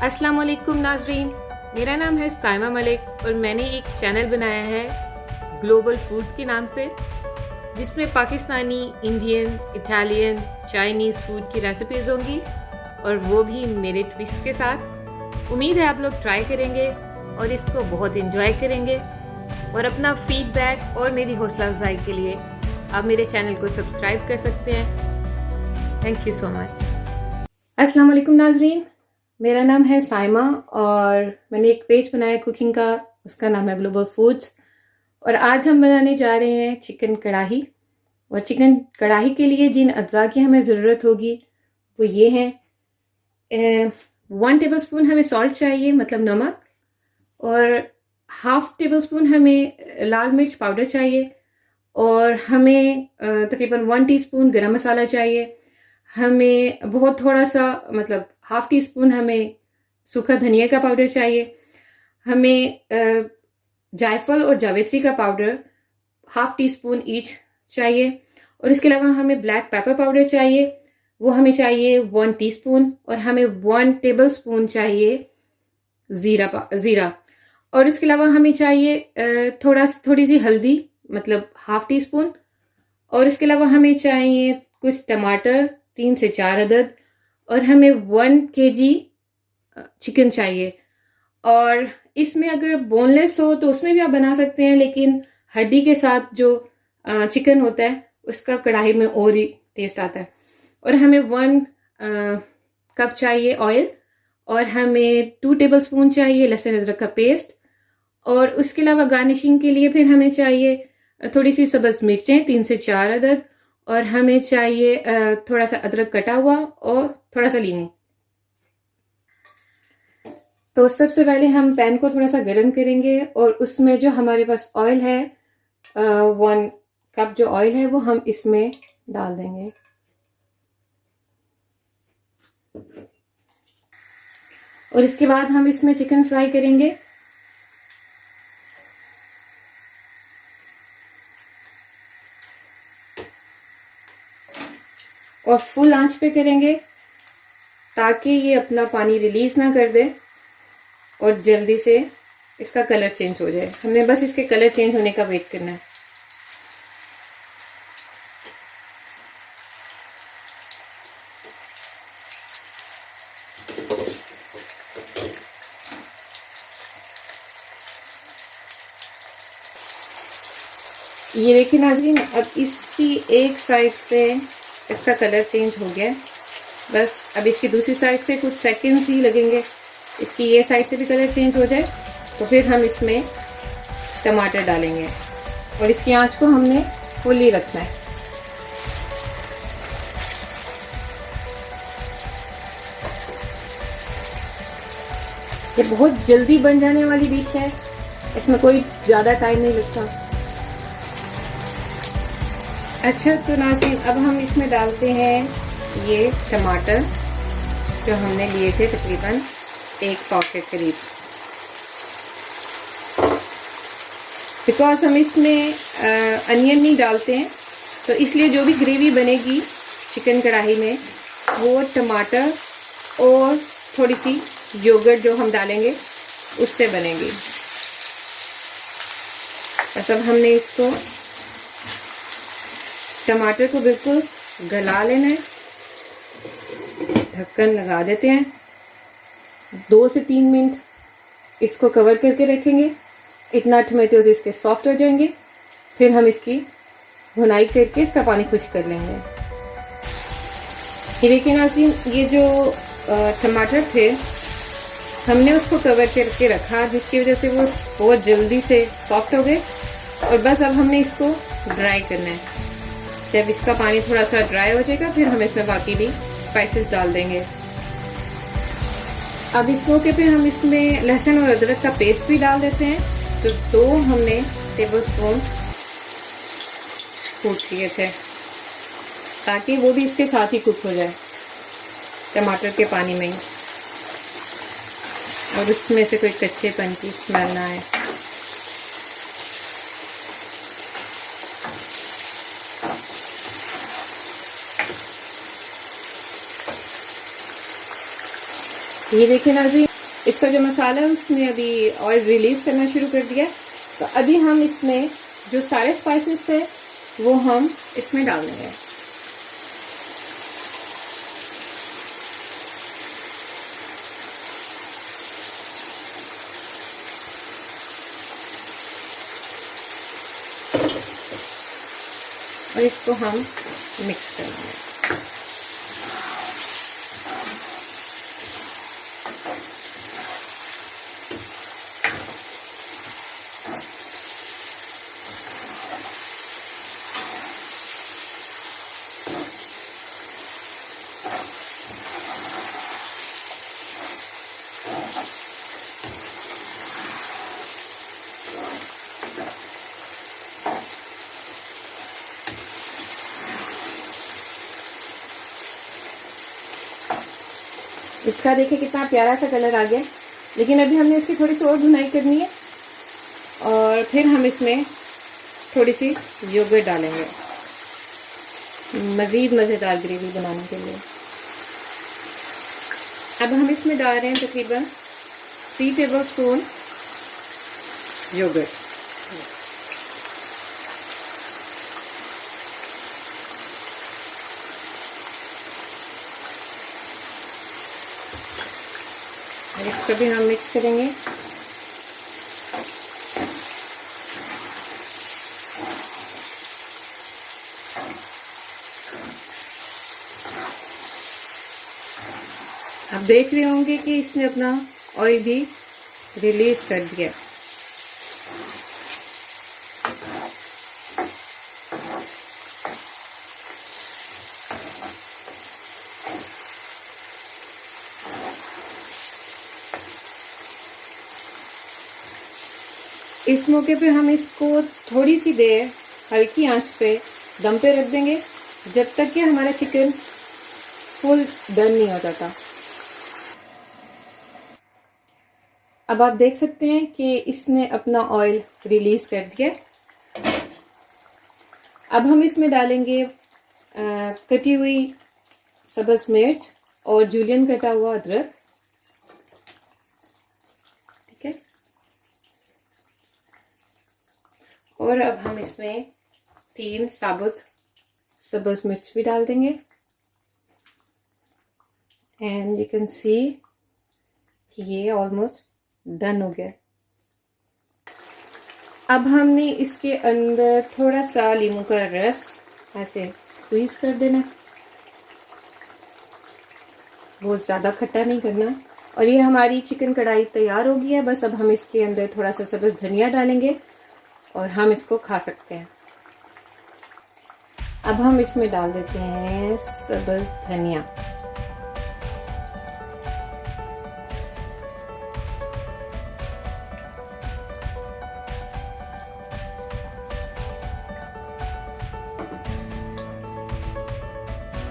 अस्सलाम वालेकुम नाजरीन, मेरा नाम है साइमा मलिक और मैंने एक चैनल बनाया है ग्लोबल फूड के नाम से, जिसमें Pakistani, Indian, Italian, Chinese food की रेसिपीज़ होंगी और वो भी मेरे ट्विस्ट के साथ। उम्मीद है आप लोग ट्राई करेंगे और इसको बहुत इंजॉय करेंगे और अपना फीडबैक और मेरी हौसला अफजाई के लिए आप मेरे चैनल को सब्सक्राइब कर सकते हैं। Thank you so much. अस्सलाम वालेकुम नाजरीन, मेरा नाम है साइमा और मैंने एक पेज बनाया कुकिंग का, उसका नाम है ग्लोबल फूड्स। और आज हम बनाने जा रहे हैं चिकन कढ़ाई। और चिकन कढ़ाई के लिए जिन अज्जा की हमें ज़रूरत होगी वो ये हैं। 1 टेबल स्पून हमें सॉल्ट चाहिए, मतलब नमक, और 1/2 टेबल स्पून हमें लाल मिर्च पाउडर चाहिए, और हमें तकरीबन 1 टीस्पून गरम मसाला चाहिए। हमें बहुत थोड़ा सा, मतलब 1/2 टीस्पून हमें सूखा धनिया का पाउडर चाहिए। हमें जायफल और जावित्री का पाउडर 1/2 टीस्पून ईच चाहिए। और इसके अलावा हमें ब्लैक पेपर पाउडर चाहिए, वो हमें चाहिए 1 टीस्पून। और हमें 1 टेबल स्पून चाहिए ज़ीरा। और इसके अलावा हमें चाहिए थोड़ी सी हल्दी, मतलब 1/2 टीस्पून। और इसके अलावा हमें चाहिए कुछ टमाटर, 3 से 4 अदद। और हमें 1 केजी चिकन चाहिए। और इसमें अगर बोनलेस हो तो उसमें भी आप बना सकते हैं, लेकिन हड्डी के साथ जो चिकन होता है उसका कढ़ाई में और ही टेस्ट आता है। और हमें 1 कप चाहिए ऑयल। और हमें 2 टेबल स्पून चाहिए लहसुन अदरक का पेस्ट। और उसके अलावा गार्निशिंग के लिए फिर हमें चाहिए थोड़ी सी सब्ज़ मिर्चें, 3 से 4 अदद। और हमें चाहिए थोड़ा सा अदरक कटा हुआ और थोड़ा सा लीमू। तो सबसे पहले हम पैन को थोड़ा सा गर्म करेंगे और उसमें जो हमारे पास ऑयल है, 1 कप जो ऑयल है वो हम इसमें डाल देंगे। और इसके बाद हम इसमें चिकन फ्राई करेंगे। और फुल आंच पे करेंगे ताकि ये अपना पानी रिलीज ना कर दे और जल्दी से इसका कलर चेंज हो जाए। हमने बस इसके कलर चेंज होने का वेट करना है। ये देखिए नाज़रीन, अब इसकी एक साइड से इसका कलर चेंज हो गया। बस अब इसकी दूसरी साइड से कुछ सेकंड्स ही लगेंगे, इसकी ये साइड से भी कलर चेंज हो जाए। तो फिर हम इसमें टमाटर डालेंगे और इसकी आंच को हमने फुली रखना है। ये बहुत जल्दी बन जाने वाली डिश है, इसमें कोई ज़्यादा टाइम नहीं लगता। अच्छा, तो नाज़रीन अब हम इसमें डालते हैं ये टमाटर जो हमने लिए थे, तकरीबन 1 पाव के करीब। बिकॉज हम इसमें अनियन नहीं डालते हैं, तो इसलिए जो भी ग्रेवी बनेगी चिकन कढ़ाई में वो टमाटर और थोड़ी सी योगर्ट जो हम डालेंगे उससे बनेगी। बस अब हमने इसको, टमाटर को बिल्कुल गला लेना है। ढक्कन लगा देते हैं, 2 से 3 मिनट इसको कवर करके रखेंगे। इतना टमाटोज इसके सॉफ्ट हो जाएंगे, फिर हम इसकी भुनाई करके इसका पानी खुश्क कर लेंगे। ये देखिए नाज़रीन, ये जो टमाटर थे हमने उसको कवर करके रखा, जिसकी वजह से वो बहुत जल्दी से सॉफ्ट हो गए। और बस अब हमने इसको ड्राई करना है। जब इसका पानी थोड़ा सा ड्राई हो जाएगा फिर हम इसमें बाकी भी स्पाइसेस डाल देंगे। अब इस मौके पे हम इसमें लहसुन और अदरक का पेस्ट भी डाल देते हैं, तो 2 हमने टेबल स्पून कूट किए थे, ताकि वो भी इसके साथ ही कुक हो जाए टमाटर के पानी में ही, और उसमें से कोई कच्चेपन की स्मेल ना आए। ये देखिए नाज़रीन, इसका जो मसाला है उसने अभी ऑयल रिलीज करना शुरू कर दिया। तो अभी हम इसमें जो सारे स्पाइसेस थे वो हम इसमें डाल देंगे। और इसको हम मिक्स करेंगे। इसका देखिए कितना प्यारा सा कलर आ गया। लेकिन अभी हमने इसकी थोड़ी सी और भुनाई करनी है और फिर हम इसमें थोड़ी सी योगर्ट डालेंगे मज़ीद मज़ेदार ग्रेवी बनाने के लिए। अब हम इसमें डाल रहे हैं तकरीबन 3 टेबलस्पून योगर्ट। इसको भी हम मिक्स करेंगे। आप देख रहे होंगे कि इसने अपना ऑयल भी रिलीज कर दिया। इस मौके पे हम इसको थोड़ी सी देर हल्की आंच पे दम पे रख देंगे जब तक कि हमारा चिकन फुल डन नहीं हो जाता। अब आप देख सकते हैं कि इसने अपना ऑयल रिलीज कर दिया। अब हम इसमें डालेंगे कटी हुई सब्ज़ मिर्च और जूलियन कटा हुआ अदरक। ठीक है। और अब हम इसमें 3 साबुत सब्ज़ मिर्च भी डाल देंगे। एंड यू कैन सी कि ये ऑलमोस्ट डन हो गया। अब हमने इसके अंदर थोड़ा सा नींबू का रस ऐसे स्क्वीज कर देना, बहुत ज़्यादा खट्टा नहीं करना। और ये हमारी चिकन कढ़ाई तैयार हो गई है। बस अब हम इसके अंदर थोड़ा सा सब्ज़ धनिया डालेंगे और हम इसको खा सकते हैं। अब हम इसमें डाल देते हैं सब्ज़ धनिया।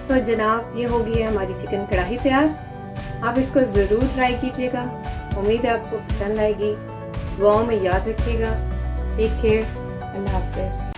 तो जनाब ये हो गई है हमारी चिकन कढ़ाई तैयार। आप इसको ज़रूर ट्राई कीजिएगा। उम्मीद है आपको पसंद आएगी। दुआओं में याद रखिएगा। Take care. अल्लाह हाफ़िज़।